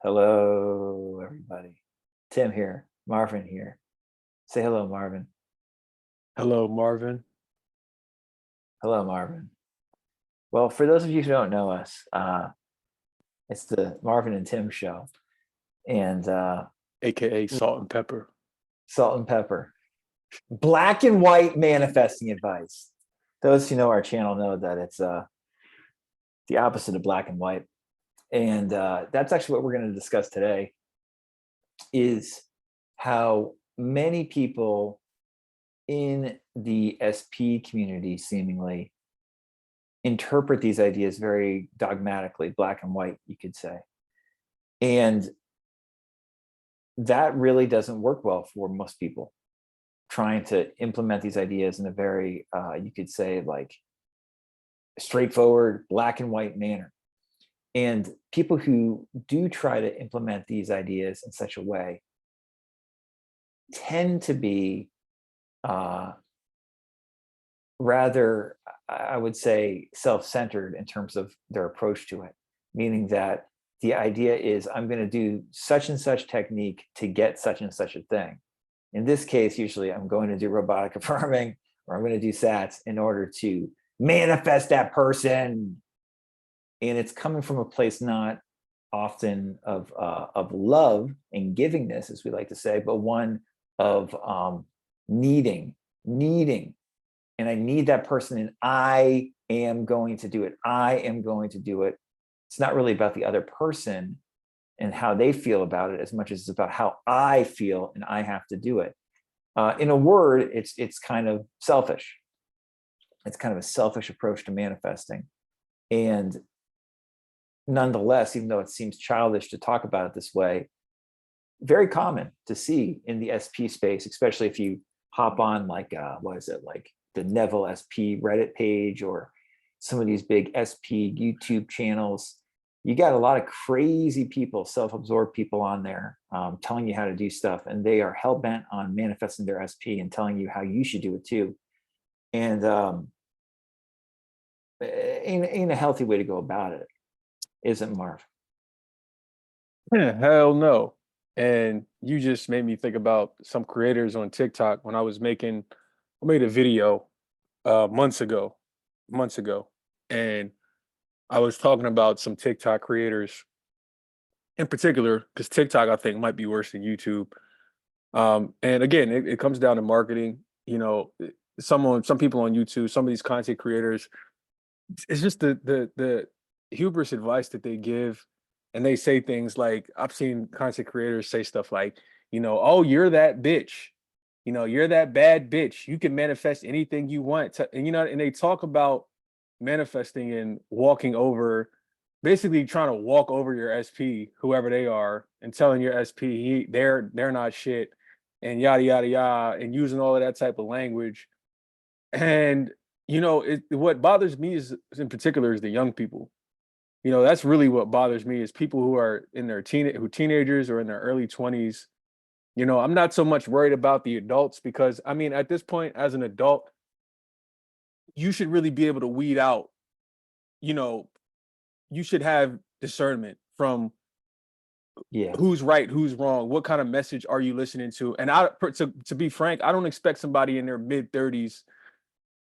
Hello, everybody. Tim here, Marvin here. Say hello, Marvin. Hello, Marvin. Hello, Marvin. Well, for those of you who don't know us, it's the Marvin and Tim show, and AKA Salt and Pepper. Salt and Pepper, black and white manifesting advice. Those who know our channel know that it's the opposite of black and white, and that's actually what we're going to discuss today. Is how many people in the SP community seemingly interpret these ideas very dogmatically, black and white, you could say. And that really doesn't work well for most people trying to implement these ideas in a very, you could say, like straightforward black and white manner. And people who do try to implement these ideas in such a way tend to be rather, I would say, self-centered in terms of their approach to it, meaning that the idea is I'm going to do such and such technique to get such and such a thing. In this case, usually I'm going to do robotic affirming or I'm going to do SATs in order to manifest that person. And it's coming from a place not often of love and givingness, as we like to say, but one of needing. And I need that person, and I am going to do it. I am going to do it. It's not really about the other person and how they feel about it as much as it's about how I feel and I have to do it. In a word, it's kind of selfish. It's kind of a selfish approach to manifesting. And nonetheless, even though it seems childish to talk about it this way, very common to see in the SP space, especially if you hop on like, what is it, like the Neville SP Reddit page or some of these big SP YouTube channels. You got a lot of crazy people, self-absorbed people on there telling you how to do stuff, and they are hell-bent on manifesting their SP and telling you how you should do it too. And ain't a healthy way to go about it, isn't Marv? Yeah, hell no. And you just made me think about some creators on TikTok when I made a video months ago, and I was talking about some TikTok creators in particular, because TikTok I think might be worse than YouTube. And again, it comes down to marketing. Some people on YouTube, some of these content creators, it's just the hubris advice that they give, and they say things like, I've seen content creators say stuff like, oh, you're that bitch, you're that bad bitch, you can manifest anything you want and they talk about manifesting and walking over, basically trying to walk over your SP, whoever they are, and telling your SP they're not shit, and yada yada yada, and using all of that type of language. And what bothers me is, in particular, is the young people. That's really what bothers me, is people who are in their teenagers or in their early 20s. I'm not so much worried about the adults, because I mean, at this point, as an adult, you should really be able to weed out, you know, you should have discernment from Yeah. who's right, who's wrong, what kind of message are you listening to. And to be frank, I don't expect somebody in their mid 30s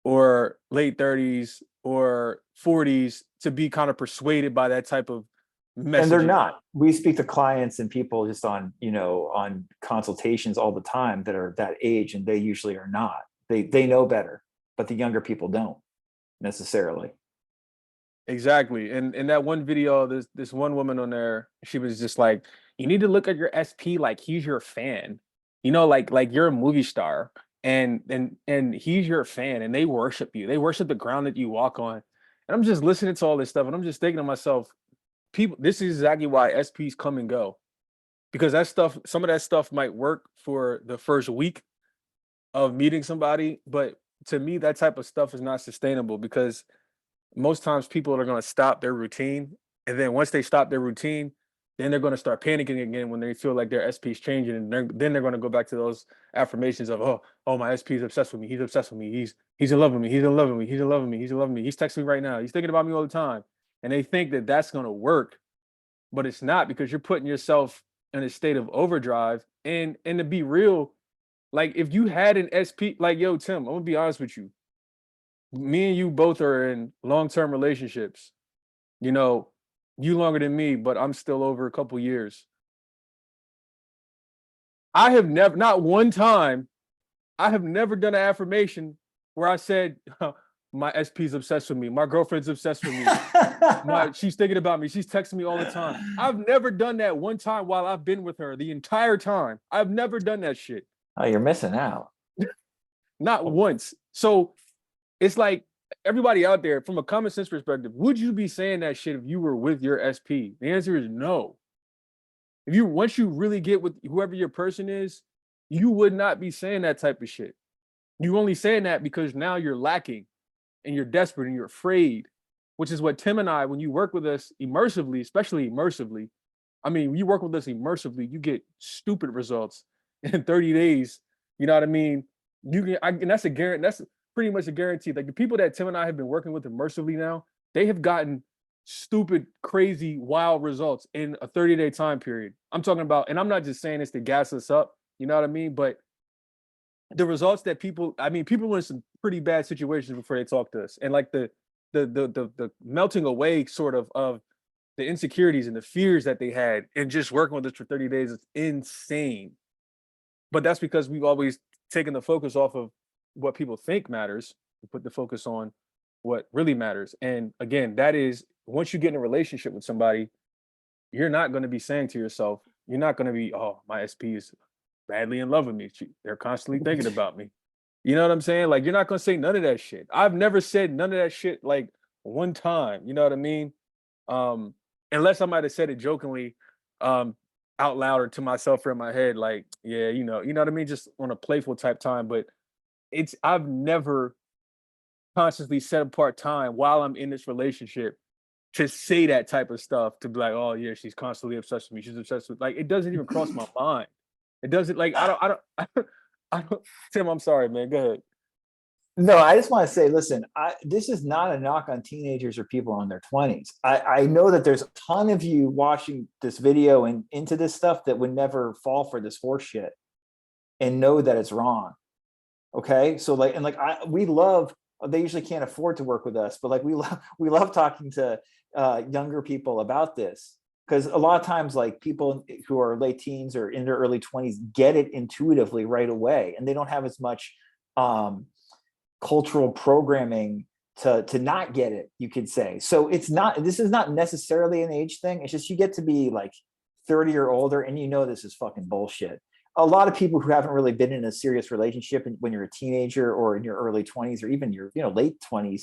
or late 30s or 40s to be kind of persuaded by that type of And they're messaging. not. We speak to clients and people just on, on consultations all the time that are that age, and they usually are not. They know better, but the younger people don't necessarily. Exactly. And that one video, this one woman on there, she was just like, you need to look at your SP like he's your fan. Like you're a movie star, and he's your fan, and they worship you. They worship the ground that you walk on. And I'm just listening to all this stuff, and I'm just thinking to myself, people, this is exactly why SPs come and go. Because some of that stuff might work for the first week of meeting somebody, but to me, that type of stuff is not sustainable, because most times people are going to stop their routine. And then once they stop their routine, then they're going to start panicking again when they feel like their SP is changing. And then they're going to go back to those affirmations of, oh, my SP is obsessed with me. He's obsessed with me. He's in love with me. He's in love with me. He's in love with me. He's in love with me. He's texting me right now. He's thinking about me all the time. And they think that that's going to work but it's not, because you're putting yourself in a state of overdrive. And to be real, like if you had an SP, like yo, Tim, I'm gonna be honest with you. Me and you both are in long-term relationships. You know, you longer than me, but I'm still over a couple years. I have never, not one time, I have never done an affirmation where I said, my SP's obsessed with me, my girlfriend's obsessed with me, she's thinking about me, she's texting me all the time. I've never done that one time while I've been with her the entire time. I've never done that shit. Oh, you're missing out. Not once. So it's like, everybody out there, from a common sense perspective, would you be saying that shit if you were with your SP? The answer is no. If you, once you really get with whoever your person is, you would not be saying that type of shit. You're only saying that because now you're lacking and you're desperate and you're afraid, which is what Tim and I, when you work with us immersively, especially immersively, I mean, when you work with us immersively, you get stupid results in 30 days. You know what I mean? You can, and that's a guarantee. That's pretty much a guarantee. Like the people that Tim and I have been working with immersively now, they have gotten stupid, crazy, wild results in a 30-day time period. I'm talking about, and I'm not just saying this to gas us up. You know what I mean? But the results that people, I mean, people were in some pretty bad situations before they talk to us, and like the melting away sort of the insecurities and the fears that they had, and just working with us for 30 days is insane. But that's because we've always taken the focus off of what people think matters and put the focus on what really matters. And again, that is, once you get in a relationship with somebody, you're not going to be saying to yourself, you're not going to be, oh, my SP is badly in love with me. They're constantly thinking about me. You know what I'm saying? Like, you're not going to say none of that shit. I've never said none of that shit like one time. You know what I mean? Um, Unless I might have said it jokingly, out loud or to myself or in my head, like, yeah, you know what I mean? Just on a playful type time. But I've never consciously set apart time while I'm in this relationship to say that type of stuff, to be like, oh yeah, she's constantly obsessed with me. She's obsessed with, like, it doesn't even cross my mind. It doesn't, like, I don't, Tim, I'm sorry, man. Go ahead. No, I just want to say, listen, this is not a knock on teenagers or people in their 20s. I know that there's a ton of you watching this video and into this stuff that would never fall for this horse shit and know that it's wrong. Okay. So like, and like, we love, they usually can't afford to work with us, but like, we love talking to younger people about this, because a lot of times, like, people who are late teens or in their early 20s get it intuitively right away, and they don't have as much cultural programming to not get it, you could say. So this is not necessarily an age thing. It's just, you get to be like 30 or older and you know this is fucking bullshit. A lot of people who haven't really been in a serious relationship when you're a teenager or in your early 20s or even your late 20s,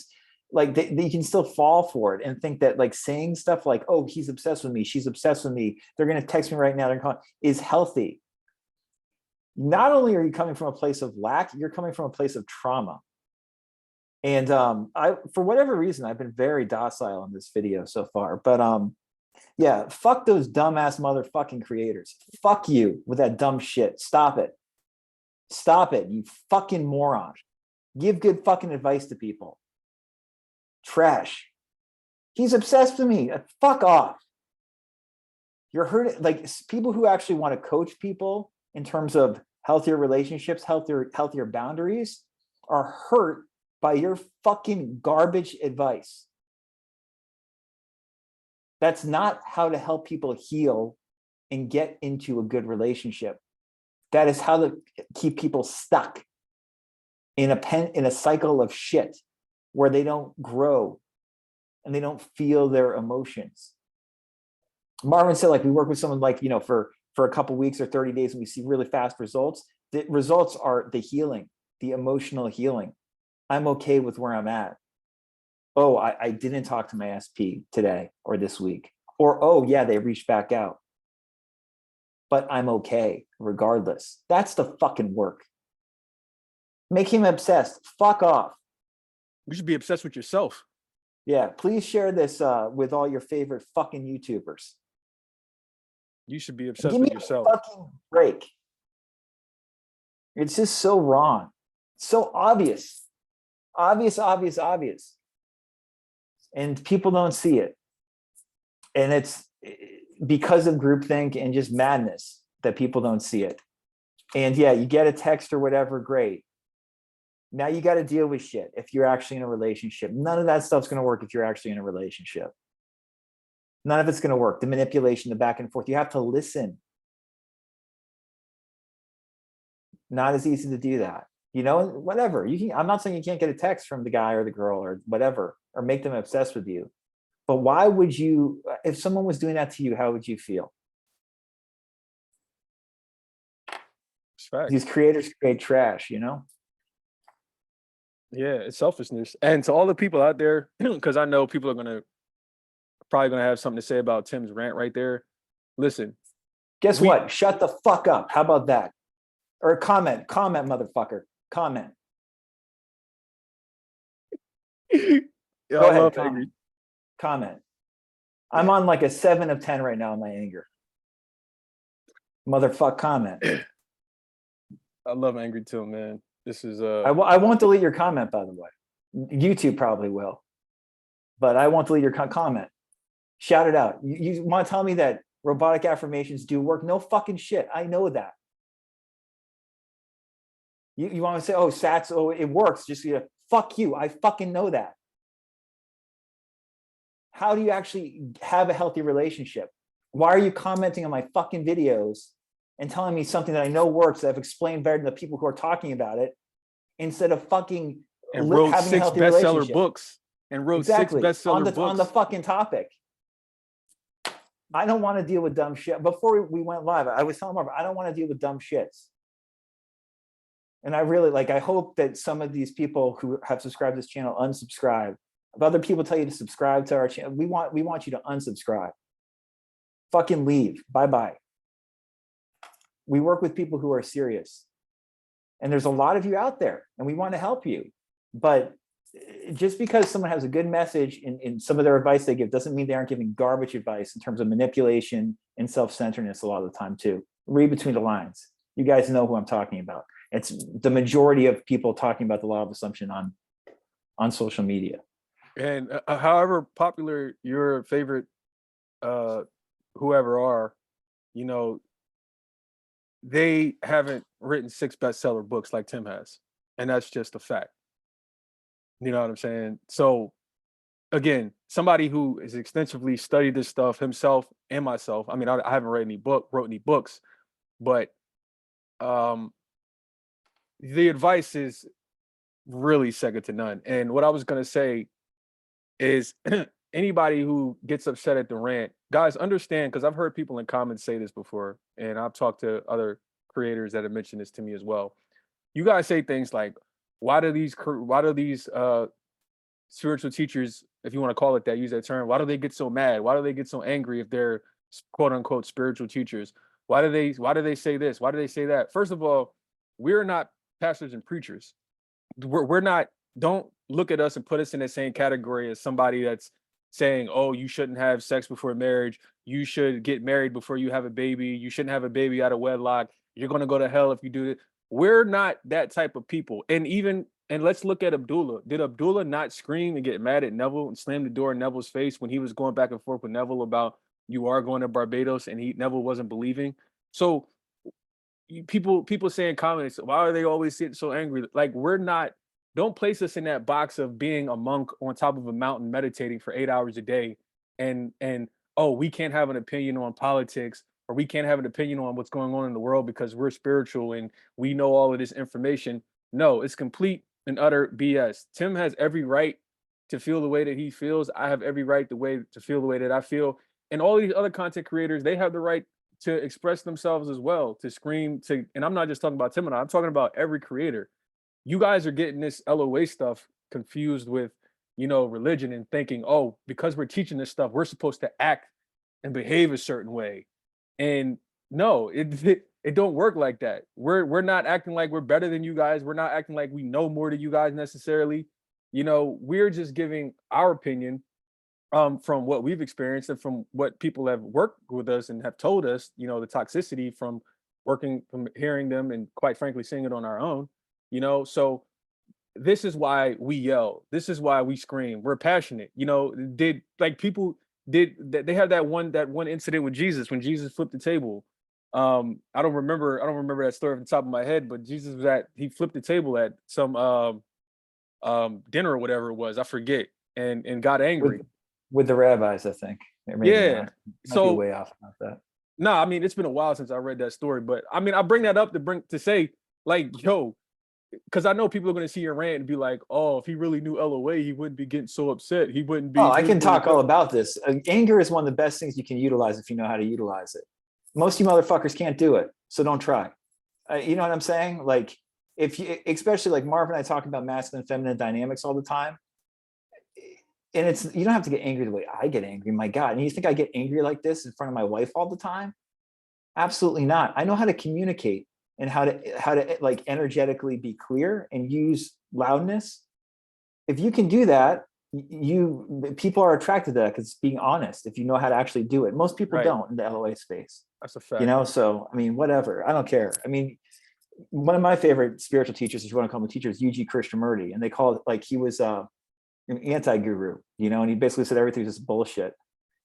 like they can still fall for it and think that, like, saying stuff like, oh, he's obsessed with me, she's obsessed with me, they're going to text me right now, they're calling, is healthy. Not only are you coming from a place of lack, you're coming from a place of trauma. And I, for whatever reason, I've been very docile in this video so far. But yeah, fuck those dumbass motherfucking creators. Fuck you with that dumb shit. Stop it. Stop it, you fucking moron. Give good fucking advice to people. Trash. He's obsessed with me. Fuck off. You're hurting, like, people who actually want to coach people in terms of healthier relationships, healthier boundaries, are hurt by your fucking garbage advice. That's not how to help people heal and get into a good relationship. That is how to keep people stuck in a cycle of shit where they don't grow and they don't feel their emotions. Marvin said, like, we work with someone, like, for a couple of weeks or 30 days and we see really fast results. The results are the healing, the emotional healing. I'm okay with where I'm at. Oh, I didn't talk to my SP today or this week. Or, oh yeah, they reached back out. But I'm okay regardless. That's the fucking work. Make him obsessed. Fuck off. You should be obsessed with yourself. Yeah, please share this with all your favorite fucking YouTubers. You should be obsessed Give me with yourself. a fucking break. It's just so wrong. So obvious. Obvious. And people don't see it. And because of groupthink and just madness that people don't see it. And yeah, you get a text or whatever, great. Now you got to deal with shit if you're actually in a relationship. None of that stuff's going to work if you're actually in a relationship. None of it's going to work. The manipulation, the back and forth, you have to listen. Not as easy to do that. You know, whatever. You can, I'm not saying you can't get a text from the guy or the girl or whatever, or make them obsessed with you. But why would you, if someone was doing that to you, how would you feel? These creators create trash, you know? Yeah, it's selfishness. And to all the people out there, because I know people are probably gonna have something to say about Tim's rant right there. Listen, guess what? Shut the fuck up. How about that? Or comment, motherfucker. Comment. Yeah, Go ahead, comment. I'm on like a 7 of 10 right now in my anger. Motherfuck, comment. I love angry Tim, man. This is I won't delete your comment, by the way. YouTube probably will, but I won't delete your comment. Shout it out. You want to tell me that robotic affirmations do work? No fucking shit. I know that. You want to say, oh, Sats, oh, it works. Just fuck you. I fucking know that. How do you actually have a healthy relationship? Why are you commenting on my fucking videos and telling me something that I know works, that I've explained better than the people who are talking about it, instead of fucking and wrote having 6 a healthy bestseller books and wrote exactly. 6 bestseller books on the fucking topic? I don't want to deal with dumb shit. Before we went live, I was telling Marv, I don't want to deal with dumb shits. And I really I hope that some of these people who have subscribed to this channel unsubscribe. If other people tell you to subscribe to our channel, we want you to unsubscribe. Fucking leave. Bye-bye. We work with people who are serious. And there's a lot of you out there, and we want to help you. But just because someone has a good message in some of their advice they give doesn't mean they aren't giving garbage advice in terms of manipulation and self-centeredness a lot of the time too. Read between the lines. You guys know who I'm talking about. It's the majority of people talking about the law of assumption on social media. And however popular your favorite whoever are, you know, they haven't written 6 bestseller books like Tim has. And that's just a fact. You know what I'm saying? So again, somebody who has extensively studied this stuff himself and myself. I mean, I haven't wrote any books, but the advice is really second to none. And what I was gonna say is anybody who gets upset at the rant, guys, understand, because I've heard people in comments say this before, and I've talked to other creators that have mentioned this to me as well. You guys say things like, why do these spiritual teachers, if you want to call it that, use that term, why do they get so mad? Why do they get so angry if they're quote unquote spiritual teachers? Why do they say this? Why do they say that? First of all, we're not pastors and preachers. We're not, don't look at us and put us in the same category as somebody that's saying, oh, you shouldn't have sex before marriage. You should get married before you have a baby. You shouldn't have a baby out of wedlock. You're going to go to hell if you do it. We're not that type of people. And let's look at Abdullah. Did Abdullah not scream and get mad at Neville and slam the door in Neville's face when he was going back and forth with Neville about you are going to Barbados, and Neville wasn't believing? So people saying comments, why are they always getting so angry? Like, we're not, don't place us in that box of being a monk on top of a mountain meditating for 8 hours a day and oh, we can't have an opinion on politics, or we can't have an opinion on what's going on in the world because we're spiritual and we know all of this information. No, it's complete and utter BS. Tim has every right to feel the way that he feels. I have every right to feel the way that I feel. And all these other content creators, they have the right to express themselves as well, to scream, and I'm not just talking about Tim and I'm talking about every creator. You guys are getting this LOA stuff confused with, religion, and thinking, oh, because we're teaching this stuff, we're supposed to act and behave a certain way. And no, it don't work like that. We're not acting like we're better than you guys. We're not acting like we know more than you guys necessarily. We're just giving our opinion from what we've experienced and from what people have worked with us and have told us, the toxicity from hearing them and quite frankly seeing it on our own. So this is why we yell. This is why we scream. We're passionate. Did, like, people they have that one incident with Jesus when Jesus flipped the table. I don't remember that story off the top of my head, but Jesus was at he flipped the table at some dinner or whatever it was, I forget, and got with angry. with the rabbis, I think, or maybe Yeah. not. Might be So way off about that. no, I mean, it's been a while since I read that story, but I mean, I bring that up to say, like, yo, because I know people are gonna see your rant and be like, oh, if he really knew LOA, he wouldn't be getting so upset. He wouldn't Oh, be I da, can da, da, talk all da." about this. Anger is one of the best things you can utilize if you know how to utilize it. Most of you motherfuckers can't do it, so don't try. You know what I'm saying? Like, if you, especially like Marv and I talk about masculine and feminine dynamics all the time, and it's you don't have to get angry the way I get angry. My God, and you think I get angry like this in front of my wife all the time? Absolutely not. I know how to communicate and how to like energetically be clear and use loudness. If you can do that, you people are attracted to that because it's being honest. If you know how to actually do it, most people Right. don't in the LOA space. That's a You fact. know, so I mean, whatever. I don't care. I mean, one of my favorite spiritual teachers, if you want to call him a teacher, is Yuji Krishnamurti, and they call it like he was an anti-guru, you know, and he basically said everything was just bullshit.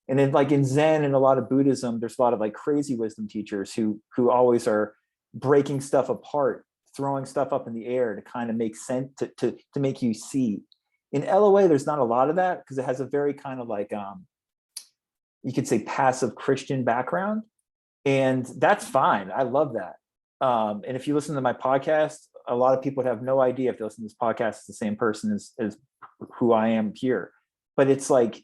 And then like in Zen and a lot of Buddhism, there's a lot of like crazy wisdom teachers who always are breaking stuff apart, throwing stuff up in the air to kind of make sense to make you see. In LOA, there's not a lot of that because it has a very kind of like you could say passive Christian background, and that's fine. I love that. And if you listen to my podcast, a lot of people would have no idea if they listen to this podcast, it's the same person as who I am here. But it's like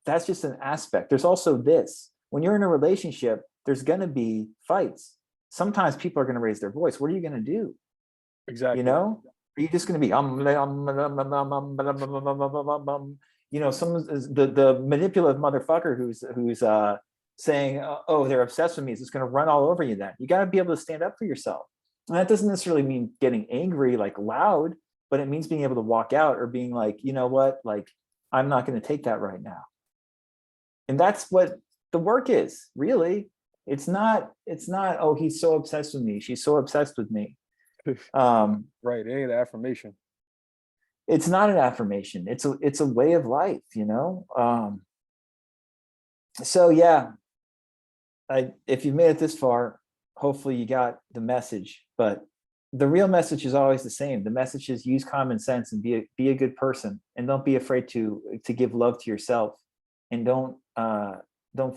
that's just an aspect. There's also this. When you're in a relationship, there's going to be fights. Sometimes people are going to raise their voice. What are you going to do? You Exactly. know, are you just going to be you know, some the manipulative motherfucker who's saying, oh, they're obsessed with me, is just going to run all over you. Then you got to be able to stand up for yourself. And that doesn't necessarily mean getting angry like loud, but it means being able to walk out or being like, you know what, like I'm not going to take that right now. And that's what the work is, really. It's not, oh, he's so obsessed with me, she's so obsessed with me. Right. It ain't an affirmation. It's not an affirmation, it's a way of life, you know. So yeah, if you've made it this far, hopefully you got the message. But the real message is always the same. The message is use common sense and be a good person, and don't be afraid to give love to yourself, and don't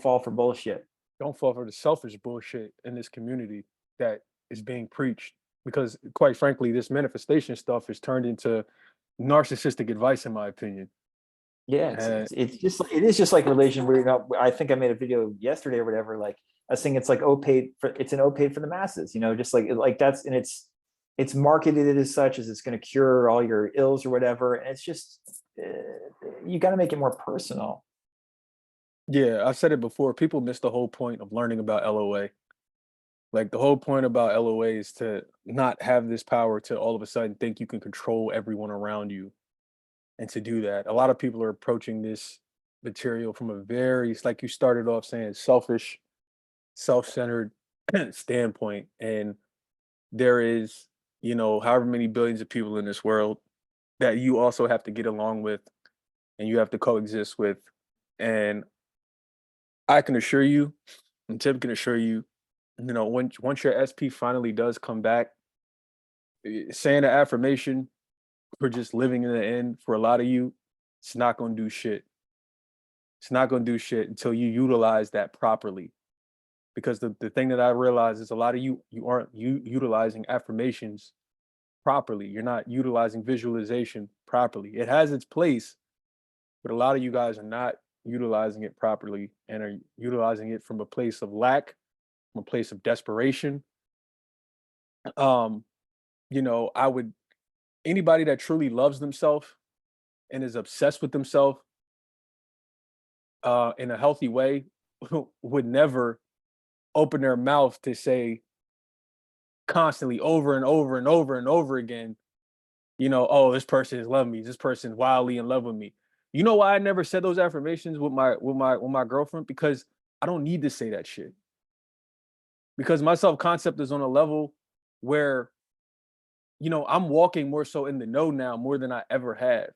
fall for bullshit. Don't fall for the selfish bullshit in this community that is being preached. Because quite frankly, this manifestation stuff is turned into narcissistic advice, in my opinion. Yeah, And it's just it is just like religion. Where, you know, I think I made a video yesterday or whatever. Like I was saying, it's like opaque for it's an opaque for the masses. You know, just like that's and it's marketed as such as it's going to cure all your ills or whatever. And it's just you got to make it more personal. yeah, I've said it before. People miss the whole point of learning about LOA. Like the whole point about LOA is to not have this power to all of a sudden think you can control everyone around you. And to do that, a lot of people are approaching this material from a very, it's like you started off saying, selfish, self-centered standpoint. And there is, however many billions of people in this world that you also have to get along with and you have to coexist with. And I can assure you, and Tim can assure you, once your SP finally does come back, saying an affirmation for just living in the end for a lot of you, it's not going to do shit. It's not going to do shit until you utilize that properly. Because the thing that I realize is a lot of you aren't utilizing affirmations properly. You're not utilizing visualization properly. It has its place, but a lot of you guys are not utilizing it properly and are utilizing it from a place of lack, from a place of desperation. Um, I would anybody that truly loves themselves and is obsessed with themselves in a healthy way would never open their mouth to say constantly over and over and over and over again, oh, this person is loving me, this person is wildly in love with me. You know why I never said those affirmations with my girlfriend? Because I don't need to say that shit. Because my self-concept is on a level where, I'm walking more so in the know now more than I ever have.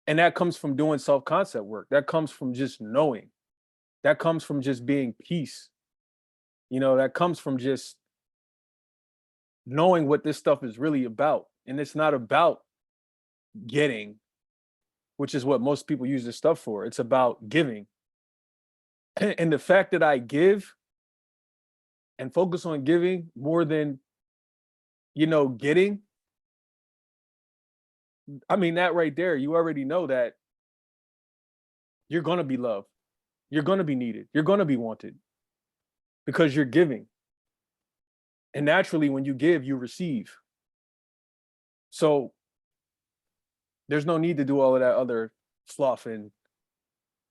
And that comes from doing self-concept work. That comes from just knowing. That comes from just being peace. That comes from just knowing what this stuff is really about. And it's not about getting, which is what most people use this stuff for. It's about giving. And the fact that I give and focus on giving more than, getting, I mean, that right there, you already know that you're going to be loved. You're going to be needed. You're going to be wanted because you're giving. And naturally, when you give, you receive. So there's no need to do all of that other fluff. And,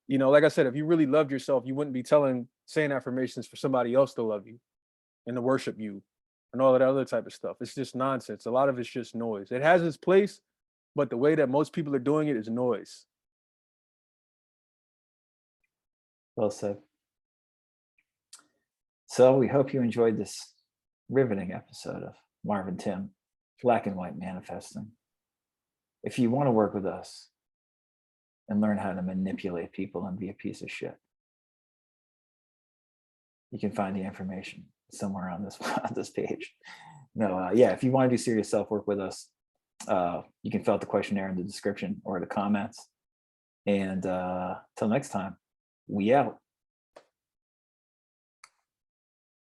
like I said, if you really loved yourself, you wouldn't be saying affirmations for somebody else to love you and to worship you and all of that other type of stuff. It's just nonsense. A lot of it's just noise. It has its place, but the way that most people are doing it is noise. Well said. So we hope you enjoyed this riveting episode of Marvin Tim, Black and White Manifesting. If you want to work with us and learn how to manipulate people and be a piece of shit, you can find the information somewhere on this page. If you want to do serious self-work with us, you can fill out the questionnaire in the description or the comments. And till next time, we out.